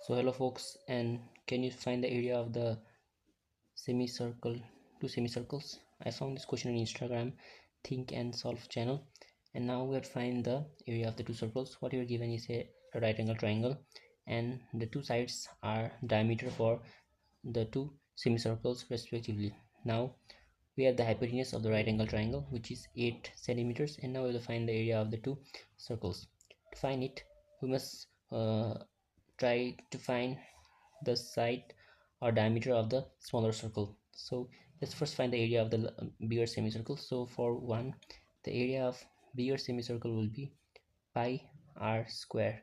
So hello folks, and can you find the area of the semicircle, two semicircles? I found this question on Instagram, Think and Solve channel, and now we have to find the area of the two circles. What you are given is a right angle triangle, and the two sides are diameter for the two semicircles respectively. Now we have the hypotenuse of the right angle triangle, which is 8 centimeters, and now we will find the area of the two circles. To find it, we must try to find the side or diameter of the smaller circle. So let's first find the area of the bigger semicircle. So for one, the area of bigger semicircle will be pi r square,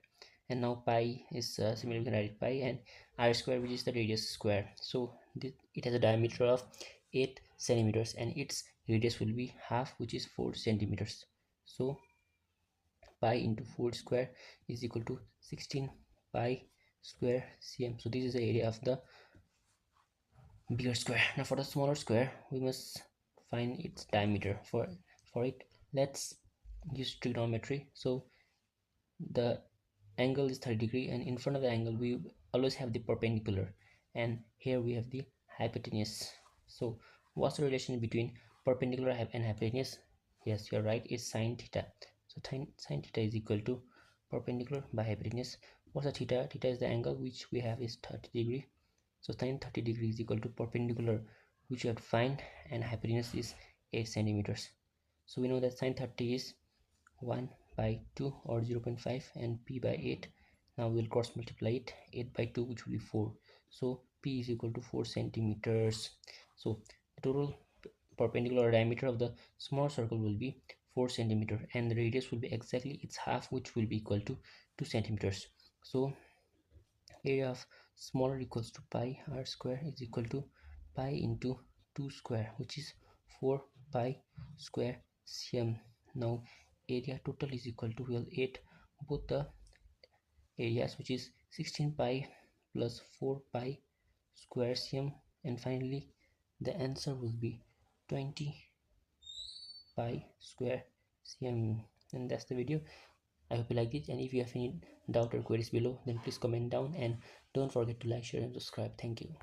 and now pi is similar, we can write pi and r square, which is the radius square. So it has a diameter of 8 centimeters and its radius will be half, which is 4 centimeters. So pi into 4 square is equal to 16 pi square cm. So this is the area of the bigger square. Now for the smaller square, we must find its diameter. For it, let's use trigonometry. So the angle is 30 degrees, and in front of the angle we always have the perpendicular, and here we have the hypotenuse. So what's the relation between perpendicular and hypotenuse? Yes, you're right, it's sine theta. So sine theta is equal to perpendicular by hypotenuse. What's the theta? Theta is the angle which we have is 30 degrees. So sine 30 degrees is equal to perpendicular, which you have to find, and hypotenuse is 8 centimeters. So we know that sine 30 is 1 by 2 or 0.5 and p by 8. Now we'll cross multiply it, 8 by 2, which will be 4. So p is equal to 4 centimeters. So the total perpendicular diameter of the small circle will be 4 centimeter, and the radius will be exactly its half, which will be equal to 2 centimeters. So area of smaller equals to pi r square is equal to pi into 2 square, which is 4 pi square cm. Now area total is equal to, well, 8 both the areas, which is 16 pi plus 4 pi square cm, and finally the answer will be 20 pi square cm. And that's the video. I hope you like it, and if you have any doubt or queries below, then please comment down, and don't forget to like, share and subscribe. Thank you.